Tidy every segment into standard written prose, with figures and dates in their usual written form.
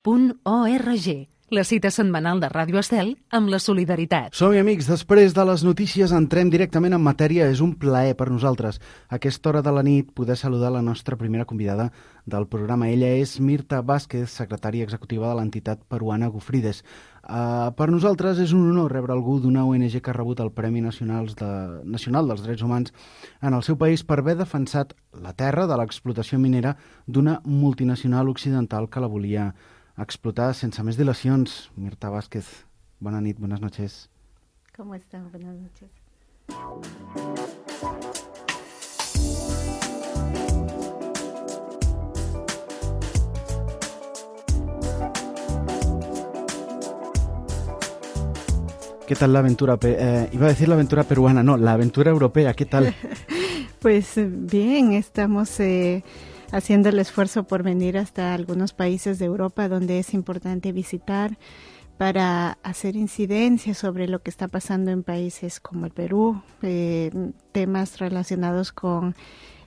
solidaritat.org, la cita setmanal de Ràdio Estel amb la solidaritat. Som-hi, amics. Després de les notícies entrem directament en matèria. És un plaer per nosaltres a aquesta hora de la nit poder saludar la nostra primera convidada del programa. Ella és Mirta Vázquez, secretària executiva de l'entitat peruana Gufrides. Per nosaltres és un honor rebre algú d'una ONG que ha rebut el Premi Nacional dels Drets Humans en el seu país per haver defensat la terra de l'explotació minera d'una multinacional occidental que la volia explotar sense més dilacions. Mirta Vázquez, bona nit, buenas noches. ¿Cómo están? Buenas noches. ¿Qué tal la aventura? Iba a decir la aventura peruana, no, la aventura europea, ¿qué tal? Pues bien, estamos haciendo el esfuerzo por venir hasta algunos países de Europa donde es importante visitar para hacer incidencia sobre lo que está pasando en países como el Perú, temas relacionados con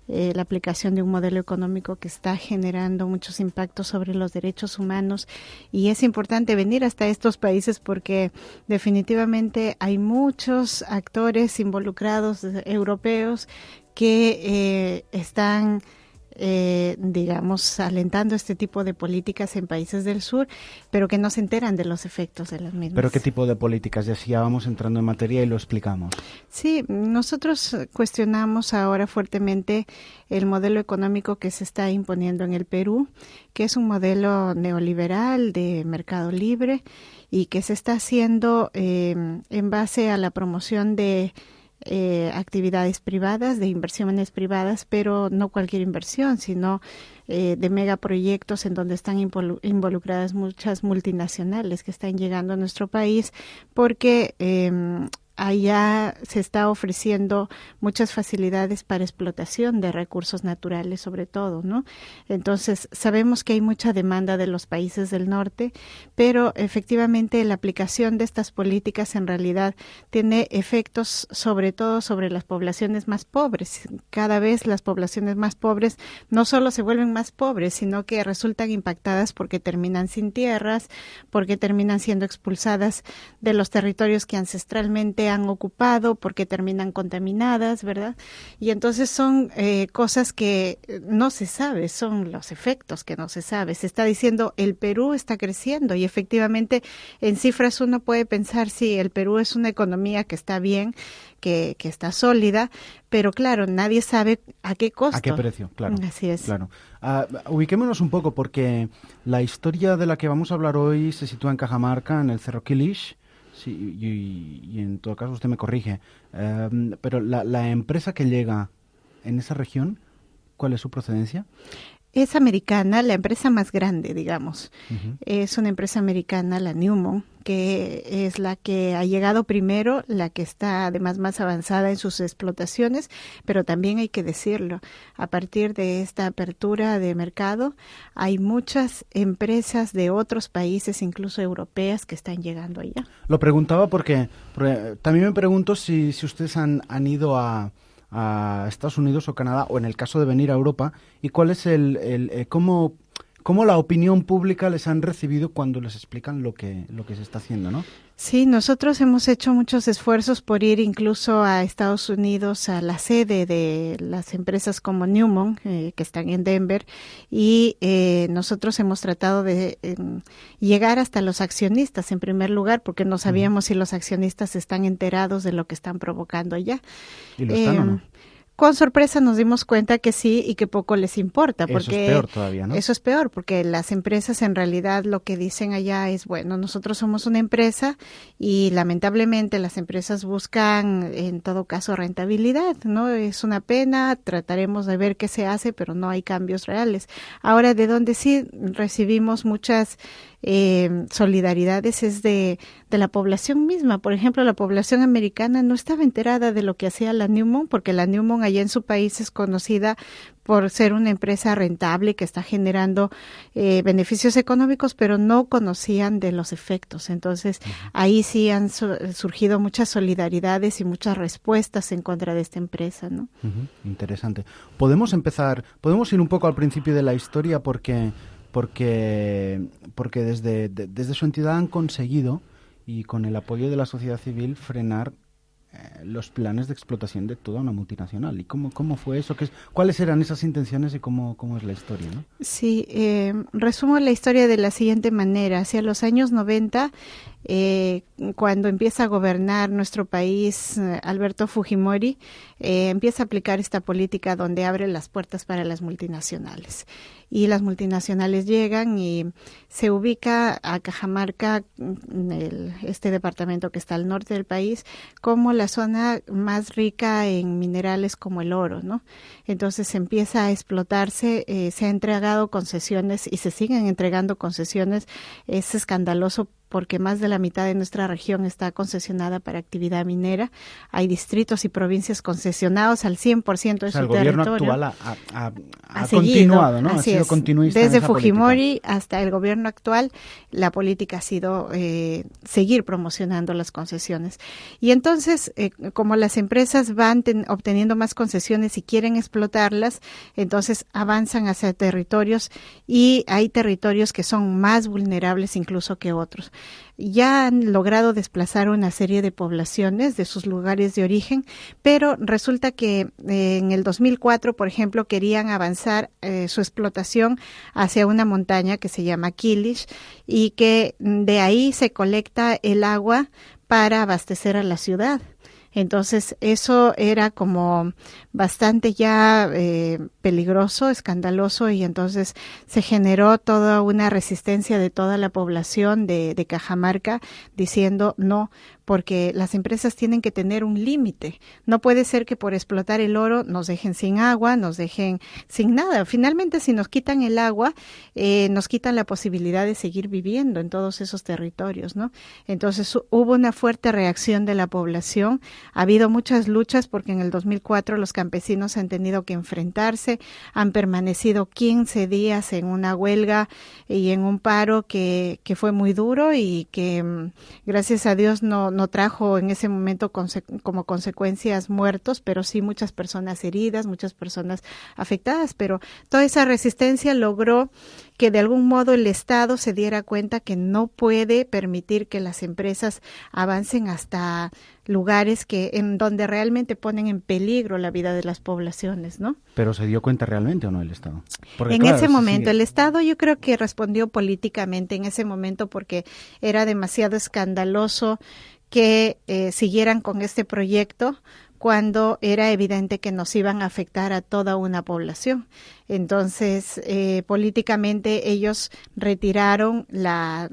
la aplicación de un modelo económico que está generando muchos impactos sobre los derechos humanos, y es importante venir hasta estos países porque definitivamente hay muchos actores involucrados europeos que están digamos, alentando este tipo de políticas en países del sur, pero que no se enteran de los efectos de las mismas. ¿Pero qué tipo de políticas? Ya si ya vamos entrando en materia y lo explicamos. Sí, nosotros cuestionamos ahora fuertemente el modelo económico que se está imponiendo en el Perú, que es un modelo neoliberal de mercado libre y que se está haciendo en base a la promoción de actividades privadas, de inversiones privadas, pero no cualquier inversión, sino de megaproyectos en donde están involucradas muchas multinacionales que están llegando a nuestro país porque allá se está ofreciendo muchas facilidades para explotación de recursos naturales, sobre todo, ¿no? Entonces, sabemos que hay mucha demanda de los países del norte, pero efectivamente la aplicación de estas políticas en realidad tiene efectos sobre todo sobre las poblaciones más pobres. Cada vez las poblaciones más pobres no solo se vuelven más pobres, sino que resultan impactadas porque terminan sin tierras, porque terminan siendo expulsadas de los territorios que ancestralmente han ocupado, porque terminan contaminadas, ¿verdad? Y entonces son cosas que no se sabe, son los efectos que no se sabe. Se está diciendo el Perú está creciendo y efectivamente en cifras uno puede pensar sí, el Perú es una economía que está bien, que está sólida, pero claro, nadie sabe a qué costo. ¿A qué precio? Claro. Así es. Claro. Ubiquémonos un poco porque la historia de la que vamos a hablar hoy se sitúa en Cajamarca, en el Cerro Quilish. Sí, y en todo caso usted me corrige, pero la empresa que llega en esa región, ¿cuál es su procedencia? Es americana, la empresa más grande, digamos. Uh-huh. Es una empresa americana, la Newmont, que es la que ha llegado primero, la que está además más avanzada en sus explotaciones, pero también hay que decirlo, a partir de esta apertura de mercado, hay muchas empresas de otros países, incluso europeas, que están llegando allá. Lo preguntaba porque también me pregunto si ustedes han ido a Estados Unidos o Canadá, o en el caso de venir a Europa, y cuál es cómo la opinión pública les han recibido cuando les explican lo que se está haciendo, ¿no? Sí, nosotros hemos hecho muchos esfuerzos por ir incluso a Estados Unidos, a la sede de las empresas como Newmont, que están en Denver, y nosotros hemos tratado de llegar hasta los accionistas en primer lugar, porque no sabíamos si los accionistas están enterados de lo que están provocando allá. ¿Y lo están o no? Con sorpresa nos dimos cuenta que sí y que poco les importa. Porque eso es peor todavía, ¿no? Eso es peor, porque las empresas en realidad lo que dicen allá es, bueno, nosotros somos una empresa y lamentablemente las empresas buscan en todo caso rentabilidad, ¿no? Es una pena, trataremos de ver qué se hace, pero no hay cambios reales. Ahora, de donde sí recibimos muchas solidaridades es de la población misma. Por ejemplo, la población americana no estaba enterada de lo que hacía la Newmont, porque la Newmont allá en su país es conocida por ser una empresa rentable que está generando beneficios económicos, pero no conocían de los efectos. Entonces, ahí sí han surgido muchas solidaridades y muchas respuestas en contra de esta empresa, ¿no? Interesante. Podemos ir un poco al principio de la historia porque porque desde su entidad han conseguido, y con el apoyo de la sociedad civil, frenar los planes de explotación de toda una multinacional. ¿Y cómo fue eso? ¿Cuáles eran esas intenciones y cómo es la historia, ¿no? Sí, resumo la historia de la siguiente manera. Hacia los años 90, cuando empieza a gobernar nuestro país Alberto Fujimori, empieza a aplicar esta política donde abre las puertas para las multinacionales. Y las multinacionales llegan y se ubica a Cajamarca, este departamento que está al norte del país, como la zona más rica en minerales como el oro, ¿no? Entonces empieza a explotarse, se ha entregado concesiones y se siguen entregando concesiones. Es escandaloso porque más de la mitad de nuestra región está concesionada para actividad minera. Hay distritos y provincias concesionados al 100% de su territorio. El gobierno actual ha continuado, ¿no? Así ha sido es. continuista Desde en esa Fujimori política. hasta el gobierno actual, la política ha sido seguir promocionando las concesiones. Y entonces, como las empresas van obteniendo más concesiones y quieren explotarlas, entonces avanzan hacia territorios, y hay territorios que son más vulnerables incluso que otros. Ya han logrado desplazar una serie de poblaciones de sus lugares de origen, pero resulta que en el 2004, por ejemplo, querían avanzar su explotación hacia una montaña que se llama Quilish, y que de ahí se colecta el agua para abastecer a la ciudad. Entonces, eso era como bastante ya peligroso, escandaloso, y entonces se generó toda una resistencia de toda la población de Cajamarca diciendo no, porque las empresas tienen que tener un límite. No puede ser que por explotar el oro nos dejen sin agua, nos dejen sin nada. Finalmente, si nos quitan el agua, nos quitan la posibilidad de seguir viviendo en todos esos territorios, ¿no? Entonces, hubo una fuerte reacción de la población. Ha habido muchas luchas porque en el 2004 los campesinos han tenido que enfrentarse, han permanecido 15 días en una huelga y en un paro que fue muy duro y que gracias a Dios no trajo en ese momento como consecuencias muertos, pero sí muchas personas heridas, muchas personas afectadas, pero toda esa resistencia logró que de algún modo el Estado se diera cuenta que no puede permitir que las empresas avancen hasta lugares en donde realmente ponen en peligro la vida de las poblaciones, ¿no? ¿Pero se dio cuenta realmente o no el Estado? Porque, en ese momento, el Estado yo creo que respondió políticamente en ese momento porque era demasiado escandaloso que siguieran con este proyecto cuando era evidente que nos iban a afectar a toda una población. Entonces, políticamente ellos retiraron la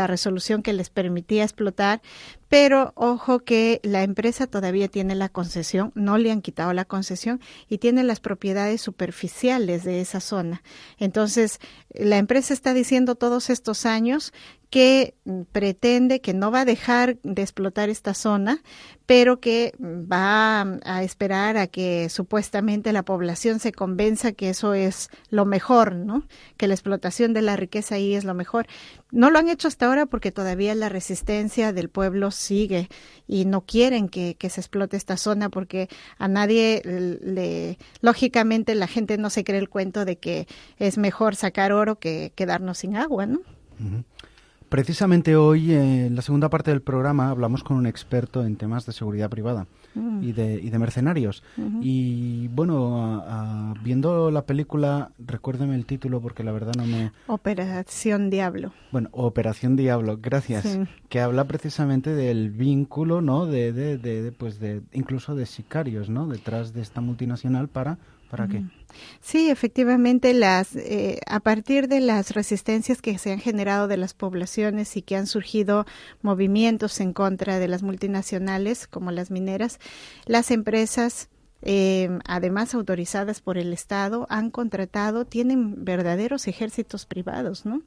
resolución que les permitía explotar, pero ojo que la empresa todavía tiene la concesión, no le han quitado la concesión y tiene las propiedades superficiales de esa zona. Entonces, la empresa está diciendo todos estos años que pretende que no va a dejar de explotar esta zona, pero que va a esperar a que supuestamente la población se convenza que eso es lo mejor, ¿no? Que la explotación de la riqueza ahí es lo mejor. No lo han hecho hasta ahora porque todavía la resistencia del pueblo sigue y no quieren que se explote esta zona porque a nadie lógicamente la gente no se cree el cuento de que es mejor sacar oro que quedarnos sin agua, ¿no? Uh-huh. Precisamente hoy, en la segunda parte del programa, hablamos con un experto en temas de seguridad privada y de mercenarios. Y bueno, viendo la película, recuérdeme el título porque la verdad no me... Operación Diablo. Bueno, Operación Diablo, gracias. Sí. Que habla precisamente del vínculo, ¿no? Pues incluso de sicarios, ¿no? Detrás de esta multinacional ¿para qué? Sí, efectivamente, a partir de las resistencias que se han generado de las poblaciones y que han surgido movimientos en contra de las multinacionales como las mineras, las empresas, además autorizadas por el Estado, han contratado, tienen verdaderos ejércitos privados, ¿no?